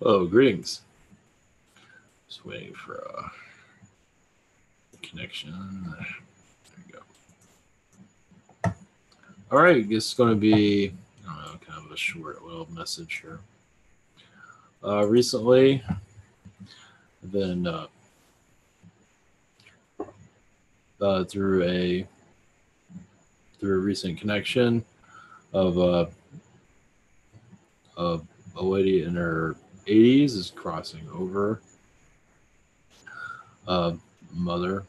Oh, greetings. Just waiting for a connection. There we go. All right, I guess it's going to be, I don't know, kind of a short little message here. Recently, I've been through a recent connection of a, a lady in her 80s is crossing over a mother.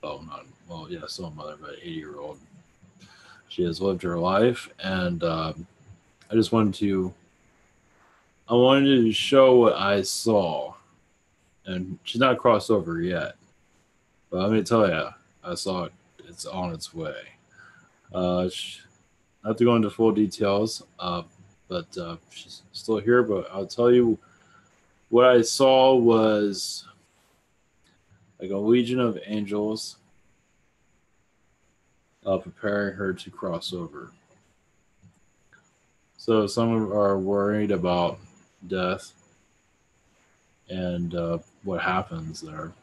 Oh, not well, yeah, still a mother, but 80-year-old. She has lived her life, and I just I wanted to show what I saw, and she's not crossed over yet. But let me tell you, I saw it. It's on its way. I have to go into full details, but she's still here. But I'll tell you what I saw was like a legion of angels preparing her to cross over. So some are worried about death and what happens there.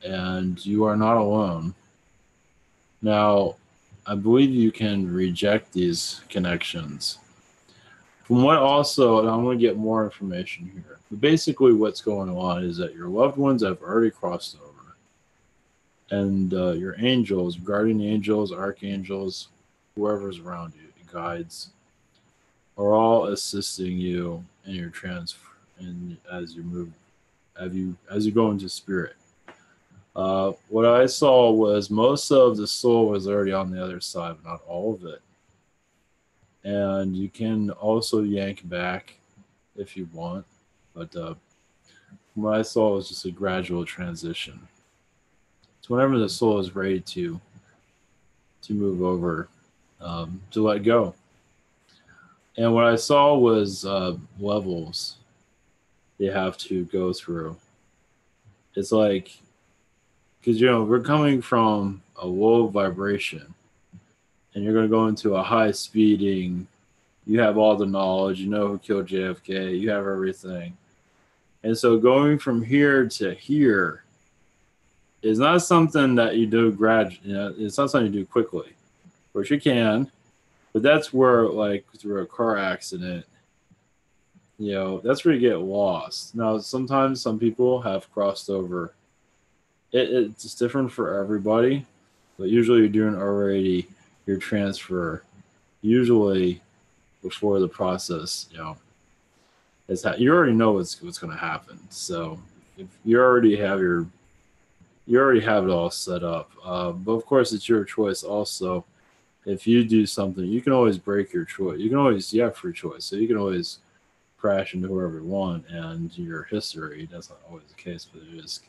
And you are not alone. Now, I believe you can reject these connections. From what also, and I'm going to get more information here, but basically what's going on is that your loved ones have already crossed over. And your angels, guardian angels, archangels, whoever's around you, guides, are all assisting you in your transfer and as you move, as you go into spirit. What I saw was most of the soul was already on the other side, but not all of it. And you can also yank back if you want, but what I saw was just a gradual transition. So whenever the soul is ready to move over, to let go. And what I saw was levels they have to go through. It's like, because we're coming from a low vibration, and you're going to go into a high speeding. You have all the knowledge. You know who killed JFK. You have everything. And so going from here to here is not something that you do gradually. It's not something you do quickly, which you can. But that's where, like, through a car accident, that's where you get lost. Now, sometimes some people have crossed over. It's different for everybody, but usually you're doing already your transfer, usually before the process, you already know what's going to happen. So if you already have it all set up. But of course, it's your choice also. If you do something, you can always break your choice. You have free choice. So you can always crash into whoever you want, and your history, that's not always the case, but it is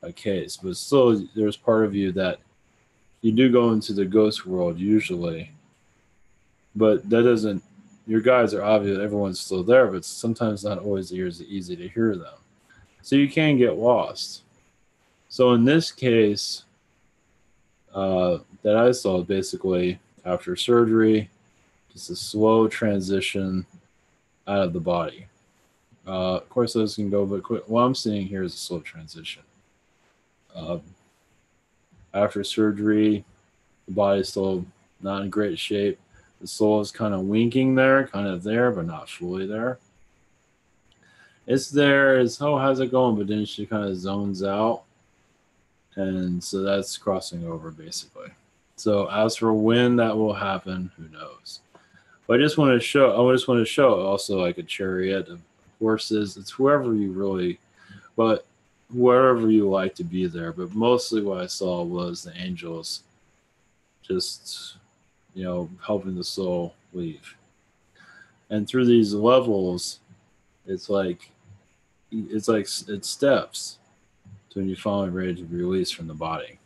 a case. But still, there's part of you that you do go into the ghost world usually. But that doesn't, your guides are obvious, everyone's still there, but sometimes not always easy to hear them. So you can get lost. So in this case, that I saw basically after surgery, just a slow transition out of the body. Of course, those can go, but what I'm seeing here is a slow transition. After surgery, the body's still not in great shape. The soul is kind of winking there, kind of there, but not fully there. It's there, it's, oh, how's it going? But then she kind of zones out. And so that's crossing over, basically. So as for when that will happen, who knows? But I just want to show also like a chariot of horses. It's whoever you really, but wherever you like to be there. But mostly what I saw was the angels just, helping the soul leave. And through these levels, it's steps to when you're finally ready to be released from the body.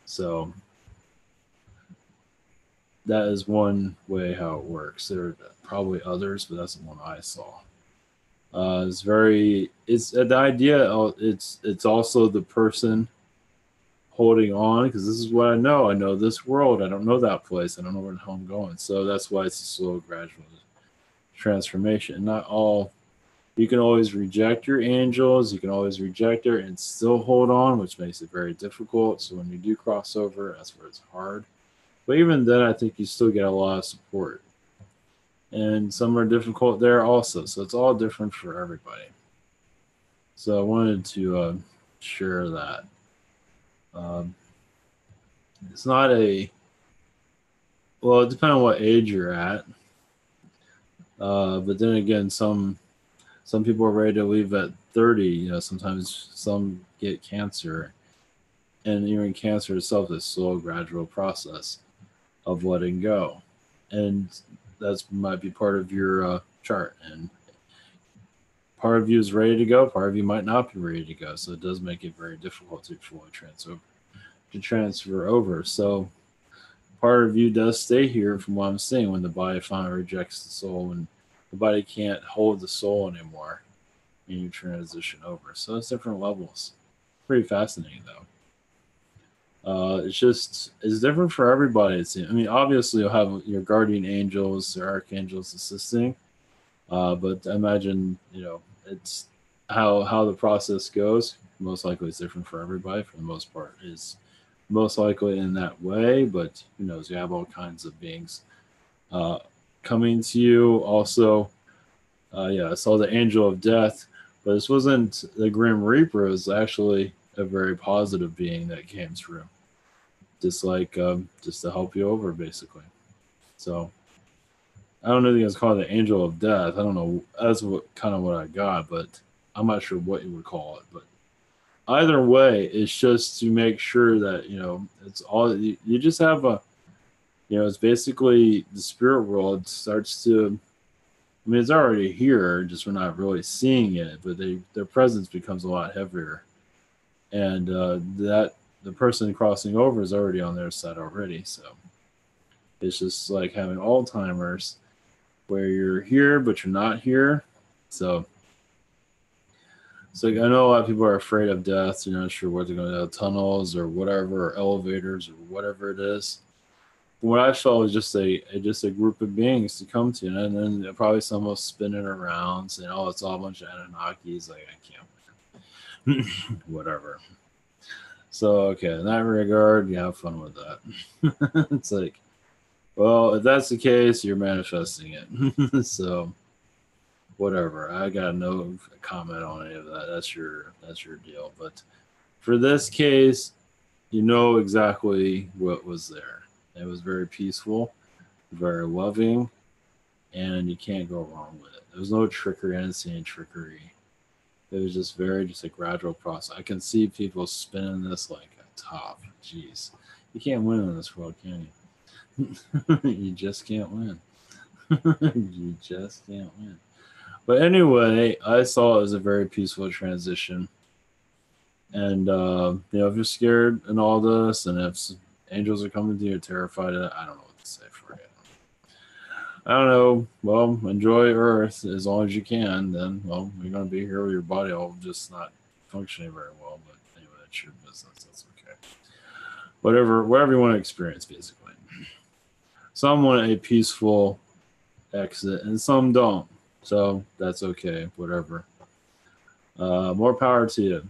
So that is one way how it works. There are probably others, but that's the one I saw. It's the idea. It's also the person holding on, because this is what I know. I know this world. I don't know that place. I don't know where the hell I'm going. So that's why it's a slow, gradual transformation. Not all. You can always reject your angels. You can always reject it and still hold on, which makes it very difficult. So when you do cross over, that's where it's hard. But even then, I think you still get a lot of support. And some are difficult there also. So it's all different for everybody. So I wanted to share that. Um, it's not a, well, it depends on what age you're at. But then again, some people are ready to leave at 30. You know, sometimes some get cancer, and even cancer itself is a slow, gradual process of letting go, and that's might be part of your chart. And part of you is ready to go, part of you might not be ready to go. So it does make it very difficult to fully transfer over. So part of you does stay here, from what I'm seeing, when the body finally rejects the soul, and the body can't hold the soul anymore, and you transition over. So it's different levels. Pretty fascinating though. It's different for everybody. I mean, obviously you'll have your guardian angels, your archangels assisting, but I imagine it's how the process goes. Most likely it's different for everybody. For the most part, is most likely in that way. But who knows? You have all kinds of beings uh, coming to you. Also, yeah, I saw the angel of death, but this wasn't the Grim Reaper. It was actually a very positive being that came through, just to help you over, basically. So I don't know if you guys call it the angel of death. I don't know. That's what I got, but I'm not sure what you would call it. But either way, it's just to make sure that it's all you just have a it's basically the spirit world starts to. I mean, it's already here, just we're not really seeing it, but their presence becomes a lot heavier, and that the person crossing over is already on their side already. So it's just like having Alzheimer's, where you're here but you're not here. So I know a lot of people are afraid of death. You're not sure what they're going to do, tunnels or whatever, or elevators or whatever it is. What I felt was just a group of beings to come to, and then probably some will spin it around, saying, "Oh, it's all a bunch of Anunnakis." Like, I can't, whatever. So okay, in that regard, you have fun with that. It's like, well, if that's the case, you're manifesting it. So whatever. I got no comment on any of that. That's your deal. But for this case, you know exactly what was there. It was very peaceful, very loving, and you can't go wrong with it. There was no trickery. I didn't see any trickery. It was just a gradual process. I can see people spinning this like a top. Jeez, you can't win in this world, can you? You just can't win. You just can't win. But anyway, I saw it as a very peaceful transition. And if you're scared and all this, and if angels are coming to you, terrified of it, I don't know what to say for you. I don't know. Well, enjoy Earth as long as you can. Then, well, you're going to be here with your body all just not functioning very well. But anyway, that's your business. That's okay. Whatever you want to experience, basically. Some want a peaceful exit, and some don't. So that's okay. Whatever. More power to you.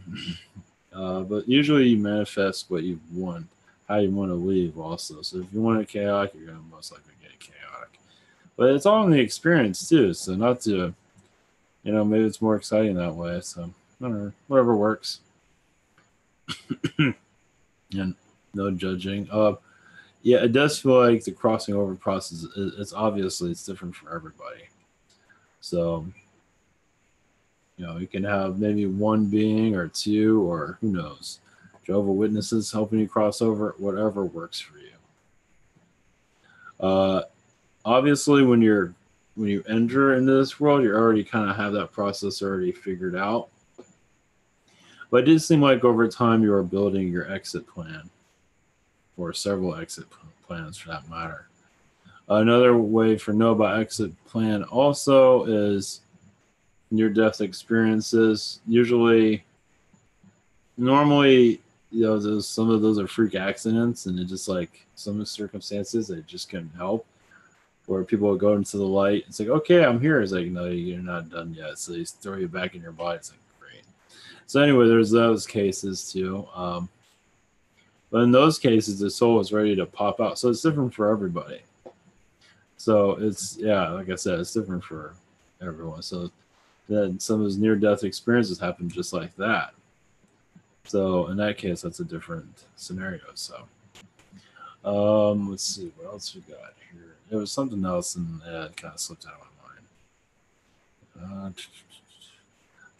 But usually you manifest what you want, how you want to leave also. So if you want it chaotic, you're going to most likely get it chaotic. But it's all in the experience too. So not to, maybe it's more exciting that way. So I don't know, whatever works. And no judging. Yeah, it does feel like the crossing over process, it's different for everybody. So you can have maybe one being or two, or who knows, Jehovah Witnesses helping you cross over, whatever works for you. Obviously, when you enter into this world, you already kind of have that process already figured out. But it did seem like over time you are building your exit plan, or several exit plans for that matter. Another way for know about exit plan also is near-death experiences. Normally, some of those are freak accidents, and it just like some circumstances they just couldn't help. where people will go into the light. It's like, okay, I'm here. It's like, no, you're not done yet. So they throw you back in your body. It's like, great. So anyway, there's those cases too. But in those cases, the soul is ready to pop out. So it's different for everybody. So it's, yeah, like I said, it's different for everyone. So then some of those near-death experiences happen just like that. So in that case, that's a different scenario. So let's see what else we got here. There was something else, and it kind of slipped out of my mind.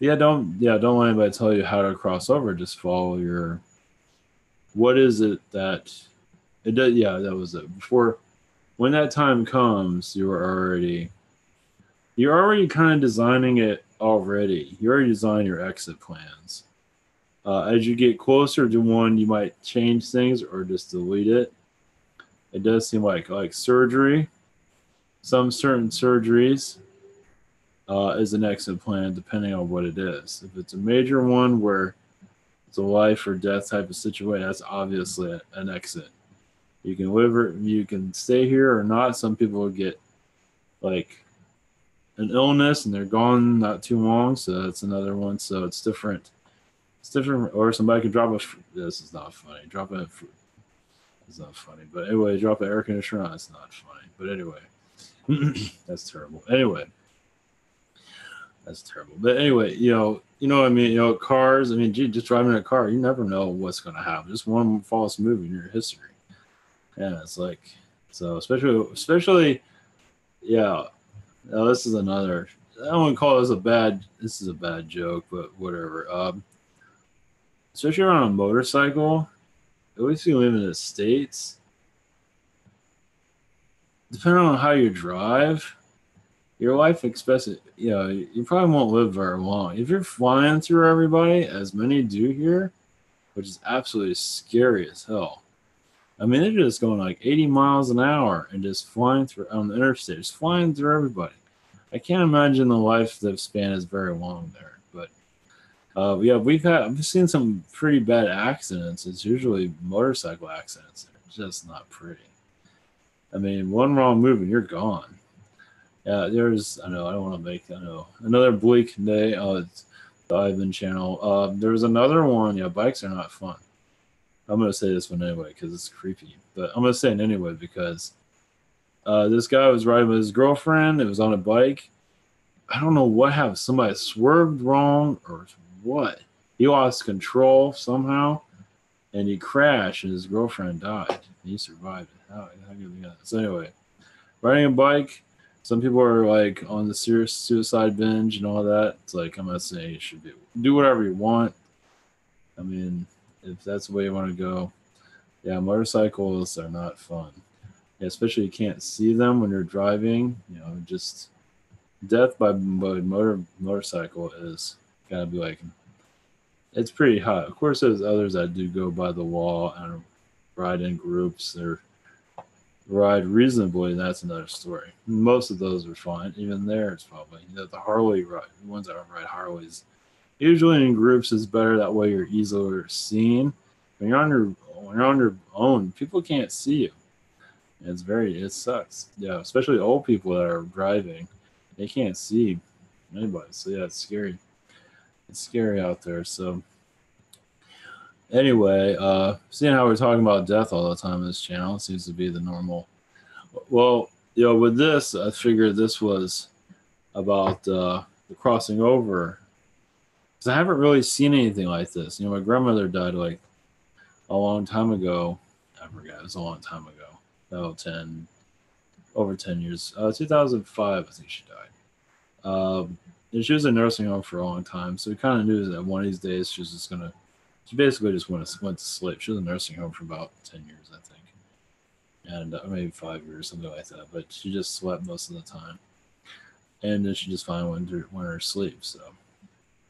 Don't let anybody tell you how to cross over. Just follow your. What is it that it does? Yeah, that was it. Before, when that time comes, you're already kind of designing it already. You already designed your exit plans. As you get closer to one, you might change things or just delete it. It does seem like surgery. Some certain surgeries is an exit plan depending on what it is. If it's a major one where it's a life or death type of situation, that's obviously an exit. You can live or you can stay here or not. Some people get like an illness and they're gone not too long, so that's another one. So it's different. It's different. Or somebody can drop a. This is not funny. Drop a. It's not funny, but anyway, drop an air conditioner on. It's not funny, but anyway, that's terrible. Anyway, that's terrible. But anyway, you know what I mean. Cars. I mean, gee, just driving a car, you never know what's going to happen. Just one false move in your history. Yeah, it's like so. Especially, yeah. Now, this is another. I don't want to call this a bad. This is a bad joke, but whatever. Especially around a motorcycle. At least you live in the States. Depending on how you drive, your life expectancy, you probably won't live very long. If you're flying through everybody, as many do here, which is absolutely scary as hell. I mean, they're just going like 80 miles an hour and just flying through on the interstate, just flying through everybody. I can't imagine the lifespan is very long there. But yeah, I've seen some pretty bad accidents. It's usually motorcycle accidents. It's just not pretty. I mean, one wrong move and you're gone. Yeah, I know, I don't want to I know, another bleak day. Oh, it's the Ivan channel. There was another one. Yeah, bikes are not fun. I'm going to say this one anyway because it's creepy. But I'm going to say it anyway because this guy was riding with his girlfriend. It was on a bike. I don't know what happened. Somebody swerved wrong or what. He lost control somehow and he crashed and his girlfriend died. He survived it. So anyway, riding a bike. Some people are like on the serious suicide binge and all that. It's like I'm not saying you should do whatever you want. I mean, if that's the way you want to go, yeah, motorcycles are not fun. Yeah, especially you can't see them when you're driving. Just death by motorcycle is gotta be like it's pretty hot. Of course, there's others that do go by the wall and ride in groups or ride reasonably. That's another story. Most of those are fine. Even there, it's probably the Harley ride. The ones that ride Harleys usually in groups is better. That way, you're easier seen. When you're on your own, people can't see you. It sucks. Yeah, especially old people that are driving, they can't see anybody. So yeah, it's scary. It's scary out there. So anyway, seeing how we're talking about death all the time on this channel, it seems to be the normal. Well, with this, I figured this was about the crossing over. Because I haven't really seen anything like this. My grandmother died like a long time ago. I forgot. It was a long time ago. Oh, over 10 years. 2005, I think she died. And she was in a nursing home for a long time. So we kind of knew that one of these days she was just going to, she basically just went to sleep. She was in a nursing home for about 10 years, I think. And maybe 5 years, something like that. But she just slept most of the time. And then she just finally went to her sleep. So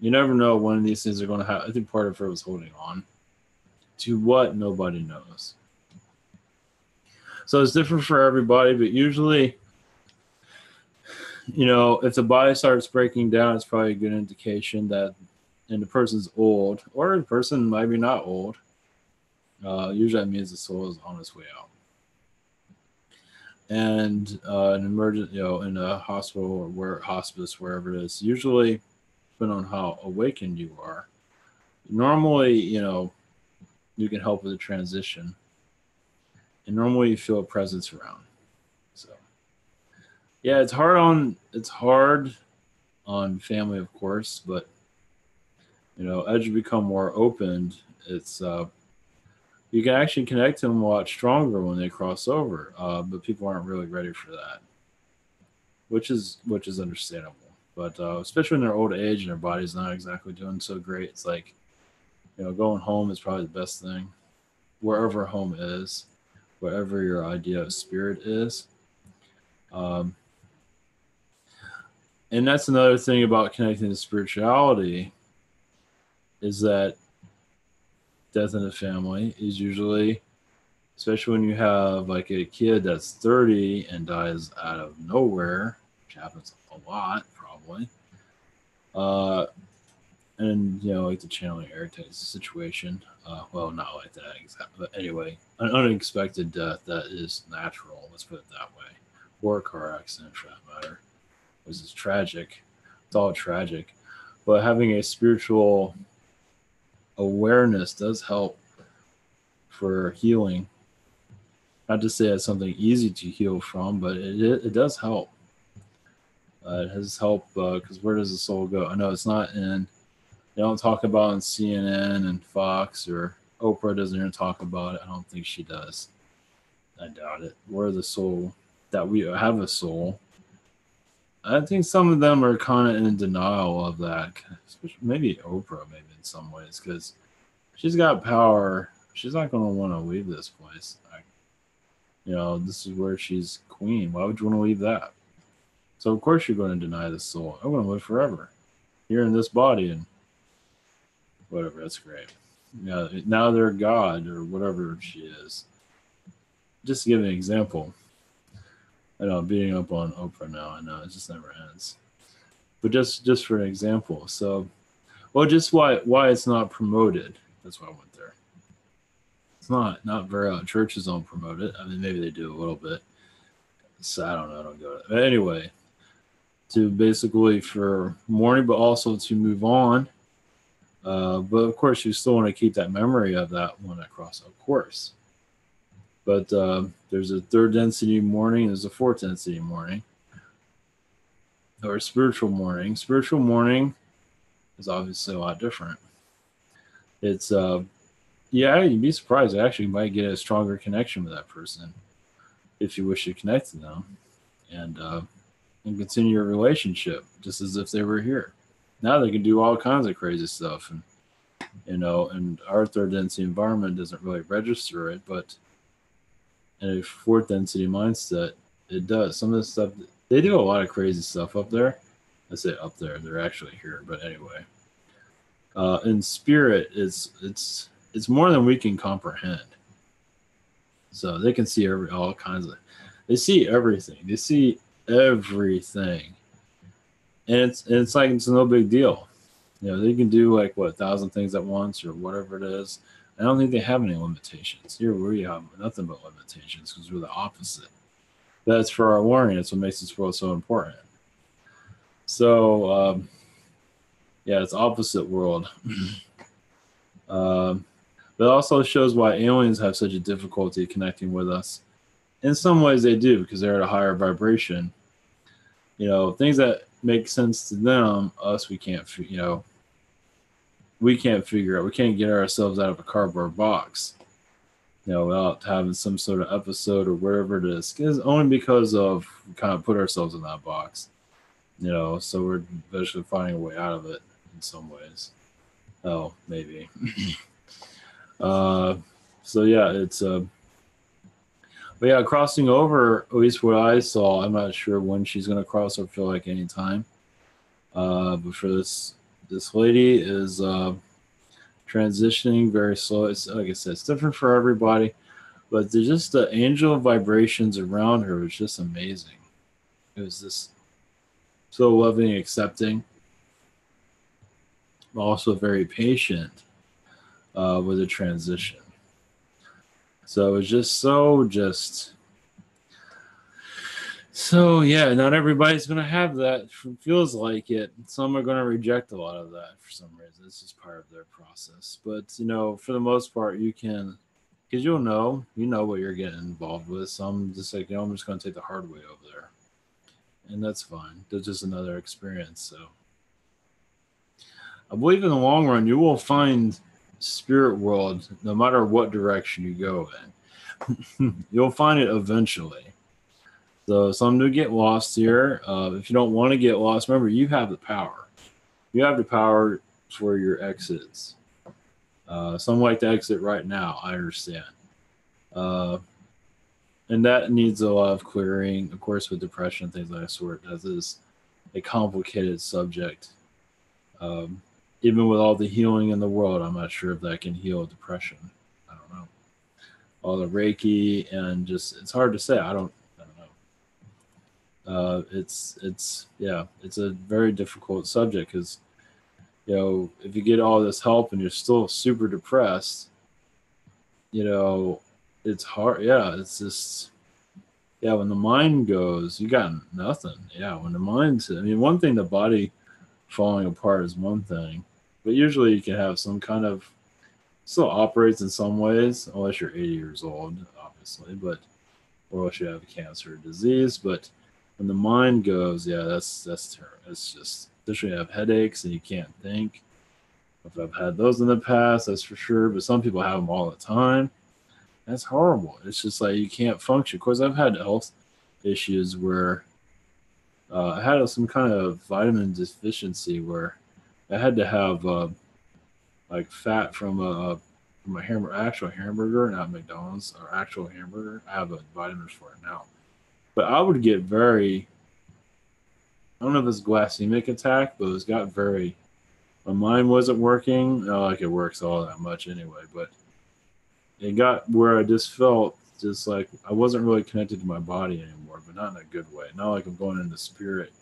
you never know when these things are going to happen. I think part of her was holding on to what nobody knows. So it's different for everybody, but usually, if the body starts breaking down, it's probably a good indication that and the person's old, or the person might be not old. Usually that means the soul is on its way out. and an emergent, in a hospital or where hospice, wherever it is, usually depending on how awakened you are, normally, you can help with the transition, and normally you feel a presence around. So yeah, it's hard on family, of course, but as you become more opened, it's you can actually connect to them a lot stronger when they cross over. But people aren't really ready for that, which is understandable. But especially in their old age and their body's not exactly doing so great, it's like going home is probably the best thing. Wherever home is, whatever your idea of spirit is. Um, and that's another thing about connecting to spirituality is that death in the family is usually, especially when you have like a kid that's 30 and dies out of nowhere, which happens a lot probably. Uh, and like the channeling Eric situation. Well, not like that exactly, but anyway, an unexpected death that is natural. Let's put it that way, or a car accident for that matter, which is tragic. It's all tragic, but having a spiritual awareness does help for healing. Not to say it's something easy to heal from, but it does help. It has helped because where does the soul go? I know it's not in. They don't talk about it on CNN and Fox, or Oprah doesn't even talk about it. I don't think she does. I doubt it. Where the soul, that we have a soul. I think some of them are kind of in denial of that. Maybe Oprah, maybe in some ways, because she's got power. She's not going to want to leave this place. This is where she's queen. Why would you want to leave that? So of course you're going to deny the soul. I want to live forever here in this body and whatever. That's great. Yeah, now they're God or whatever she is. Just to give an example. I know I'm beating up on Oprah now. I know it just never ends. But just for an example. So, well, just why it's not promoted. That's why I went there. It's not very out. Churches don't promote it. I mean, maybe they do a little bit. So I don't know. I don't go to. But anyway, to basically for mourning, but also to move on. But of course, you still want to keep that memory of that one across, of course. But there's a third density mourning, there's a fourth density mourning, or spiritual mourning. Spiritual mourning is obviously a lot different. It's yeah, you'd be surprised. Actually, you might get a stronger connection with that person if you wish to connect to them, and continue your relationship just as if they were here. Now they can do all kinds of crazy stuff, and and our third density environment doesn't really register it, but in a fourth density mindset, it does. Some of the stuff they do a lot of crazy stuff up there. I say up there, they're actually here, but anyway. In spirit, it's more than we can comprehend. So they can see all kinds of. They see everything. They see everything, and it's like it's no big deal. They can do like 1,000 things at once or whatever it is. I don't think they have any limitations. Here we have nothing but limitations because we're the opposite. That's for our warning. That's what makes this world so important. So yeah, it's opposite world. But it also shows why aliens have such a difficulty connecting with us. In some ways, they do because they're at a higher vibration. Things that make sense to them, us we can't. We can't figure out. We can't get ourselves out of a cardboard box. Without having some sort of episode or whatever it is. It's only because of we kind of put ourselves in that box. So we're eventually finding a way out of it in some ways. Oh, maybe. So yeah, it's but yeah, crossing over, at least what I saw, I'm not sure when she's gonna cross. I feel like any time. But for this lady is transitioning very slow. It's like I said, it's different for everybody, but there's just the angel vibrations around her was just amazing. It was just so loving, accepting, but also very patient with the transition. So it was just So yeah, not everybody's gonna have that. Feels like it. Some are gonna reject a lot of that for some reason. It's just part of their process. But for the most part, you can, because you know what you're getting involved with. Some just like, I'm just gonna take the hard way over there, and that's fine. That's just another experience. So I believe in the long run, you will find spirit world no matter what direction you go in. You'll find it eventually. So some do get lost here. If you don't want to get lost, remember you have the power. You have the power for your exits. Some like to exit right now. I understand, uh, and that needs a lot of clearing. Of course, with depression, things like that sort, that is a complicated subject. Um, Even with all the healing in the world, I'm not sure if that can heal depression. I don't know. All the Reiki and just it's hard to say. I don't know. It's yeah, it's a very difficult subject because if you get all this help and you're still super depressed, you know it's hard. Yeah, it's just yeah. When the mind goes, you got nothing. Yeah, when the mind's, I mean, one thing, the body falling apart is one thing, but usually you can have some kind of, still operates in some ways, unless you're 80 years old, obviously, but or unless you have cancer or disease. But when the mind goes, yeah, that's terrible. It's just, especially you have headaches and you can't think. If I've had those in the past, that's for sure. But some people have them all the time. That's horrible. It's just like you can't function. Of course, I've had health issues where I had some kind of vitamin deficiency where I had to have like fat from a actual hamburger, not McDonald's, or actual hamburger. I have a vitamins for it now. But I would get very, I don't know if it's glycemic attack, but it was got very, my mind wasn't working. Not like it works all that much anyway, but it got where I just felt just like I wasn't really connected to my body anymore, but not in a good way. Not like I'm going into spirit.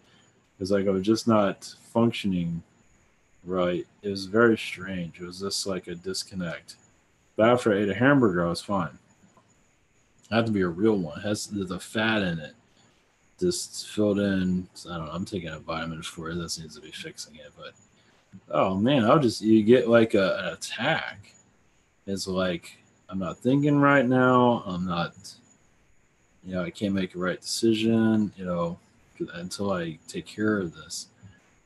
It's like I was just not functioning right. It was very strange. It was just like a disconnect. But after I ate a hamburger, I was fine. It had to be a real one. It has the fat in it. Just filled in. I don't know. I'm taking a vitamin for it. This needs to be fixing it. But oh man, you get like an attack. It's like I'm not thinking right now. I'm not. I can't make a right decision. Until I take care of this.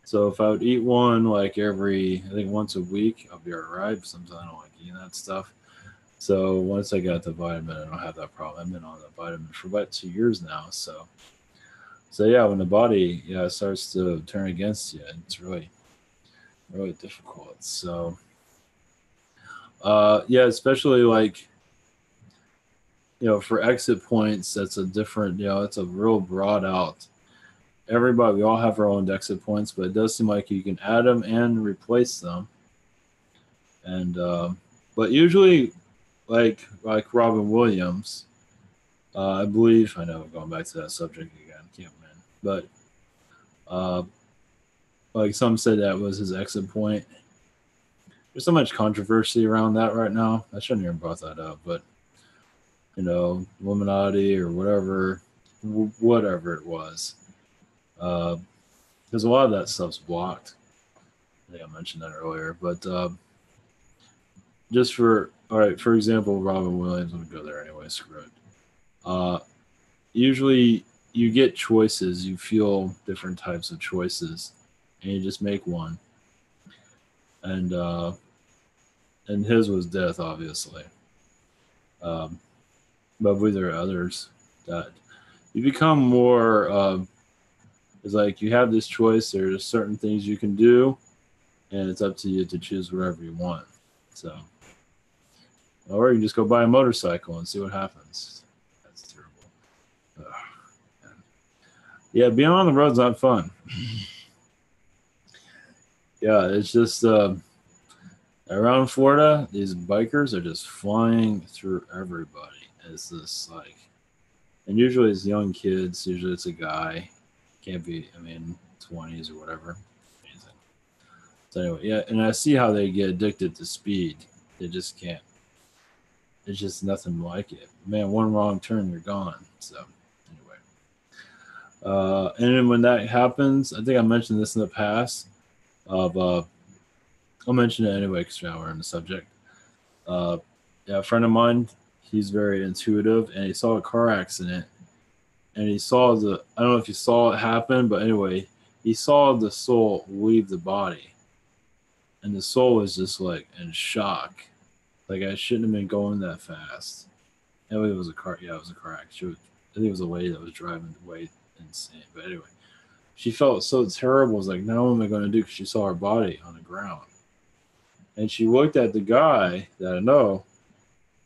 So if I would eat one like I think once a week, I'll be all right. But sometimes I don't like eating that stuff. So once I got the vitamin, I don't have that problem. I've been on the vitamin for about 2 years now. So yeah, when the body starts to turn against you, it's really really difficult. So yeah, especially like for exit points, that's a different it's a real broad out. Everybody, we all have our own exit points, but it does seem like you can add them and replace them. And but usually, like Robin Williams, I believe I know going back to that subject again, can't win. But uh, like some said that was his exit point. There's so much controversy around that right now. I shouldn't even brought that up, but Illuminati or whatever it was, because a lot of that stuff's blocked. I think I mentioned that earlier, but just for all right, for example, Robin Williams, I'm gonna go there anyway. Screw it. Uh, Usually, you get choices. You feel different types of choices, and you just make one. And his was death, obviously. Um, but with there are others that you become more. It's like you have this choice. There's certain things you can do, and it's up to you to choose whatever you want. So, or you just go buy a motorcycle and see what happens. That's terrible. Ugh. Yeah, being on the road's not fun. Yeah, it's just around Florida, these bikers are just flying through everybody. It's just like, and usually it's young kids. Usually it's a guy. Can't be, I mean, 20s or whatever. Amazing. So anyway, yeah, and I see how they get addicted to speed. They just can't. It's just nothing like it. Man, one wrong turn, you're gone. So anyway, And then when that happens, I think I mentioned this in the past. Of I'll mention it anyway because now we're on the subject. Uh, yeah, a friend of mine, he's very intuitive, and he saw a car accident, and he saw the I don't know if you saw it happen, but anyway, he saw the soul leave the body, and the soul was just like in shock. Like I shouldn't have been going that fast. Anyway, it was a car. Yeah, it was a car accident. I think it was a lady that was driving way insane. But anyway, she felt so terrible. It was like, now what am I going to do? Because she saw her body on the ground, and she looked at the guy that I know,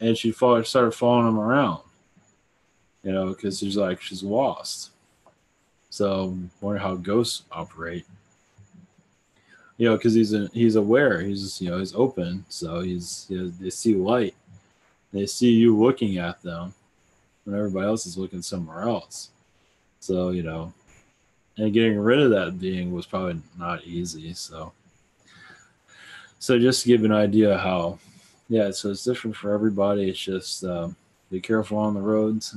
and started following him around. Because she's like she's lost. So wonder how ghosts operate. Because he's aware. He's open. So they see light. They see you looking at them when everybody else is looking somewhere else. So and getting rid of that being was probably not easy. So just to give an idea how, yeah. So it's different for everybody. It's just be careful on the roads.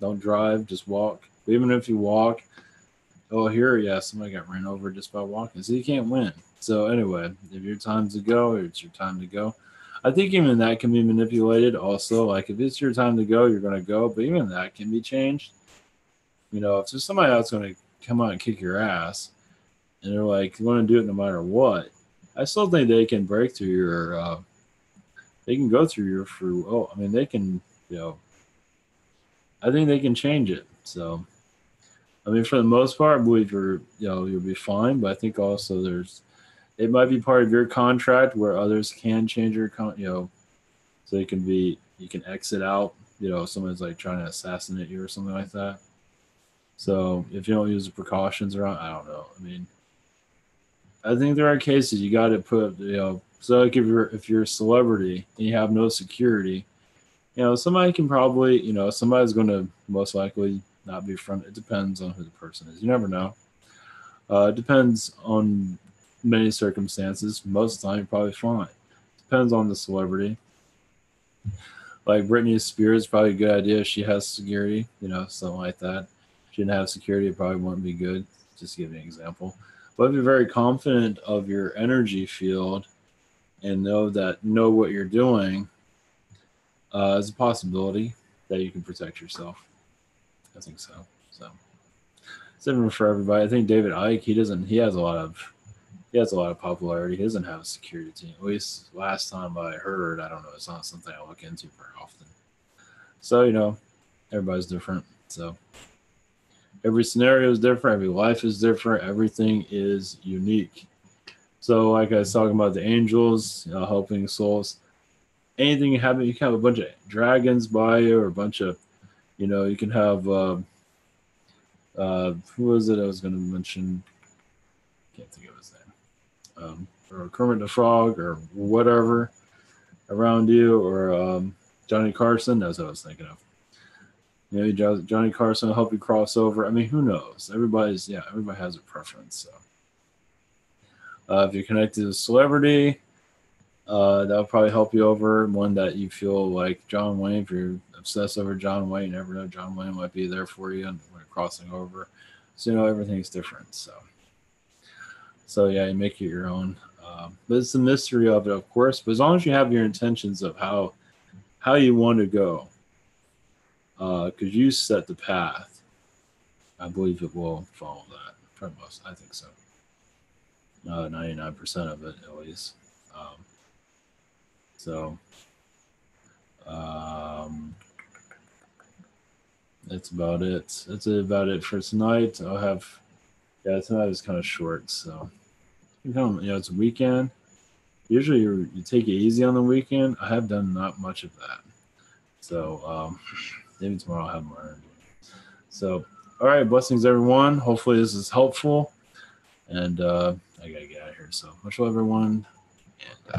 Don't drive. Just walk. Even if you walk, oh here, yeah, somebody got ran over just by walking. So you can't win. So anyway, if your time to go, it's your time to go. I think even that can be manipulated also. Like if it's your time to go, you're going to go. But even that can be changed. If there's somebody else going to come out and kick your ass, and they're like, you want to do it no matter what, I still think they can break through they can go through your through. Oh, I mean, they can, I think they can change it. So, I mean, for the most part, I believe you'll be fine. But I think also it might be part of your contract where others can change so you can exit out. Someone's like trying to assassinate you or something like that. So if you don't use the precautions around, I don't know. I mean, I think there are cases you got to put, so like if you're a celebrity and you have no security, somebody can probably, somebody's going to most likely not be front. It depends on who the person is. You never know. It depends on many circumstances. Most of the time, you're probably fine. Depends on the celebrity. Like Britney Spears, probably a good idea if she has security, something like that. If she didn't have security, it probably wouldn't be good. Just to give you an example. But if you're very confident of your energy field and know what you're doing, there's a possibility that you can protect yourself. I think so. So it's different for everybody. I think David Icke, he has a lot of popularity. He doesn't have a security team. At least last time I heard, I don't know. It's not something I look into very often. So everybody's different. So every scenario is different. Every life is different. Everything is unique. So like I was talking about the angels, helping souls. Anything you can have a bunch of dragons by you, or a bunch of, you can have. Who was it I was going to mention? Can't think of his name. Or Kermit the Frog, or whatever around you, or Johnny Carson. That's what I was thinking of. Johnny Carson will help you cross over. I mean, who knows? Everybody has a preference. So, if you're connected to a celebrity, that'll probably help you over. One that you feel like John Wayne. If you're obsessed over John Wayne, you never know, John Wayne might be there for you and when you're crossing over. So everything's different. So yeah, you make it your own. But it's the mystery of it, of course. But as long as you have your intentions of how you want to go, because you set the path, I believe it will follow that. For most, I think so. 99% of it, at least. So that's about it. That's about it for tonight. Tonight is kind of short, so it's a weekend. Usually you take it easy on the weekend. I have done not much of that, so maybe tomorrow I'll have more energy. So, all right, blessings everyone. Hopefully this is helpful, and I gotta get out of here. So much love everyone, and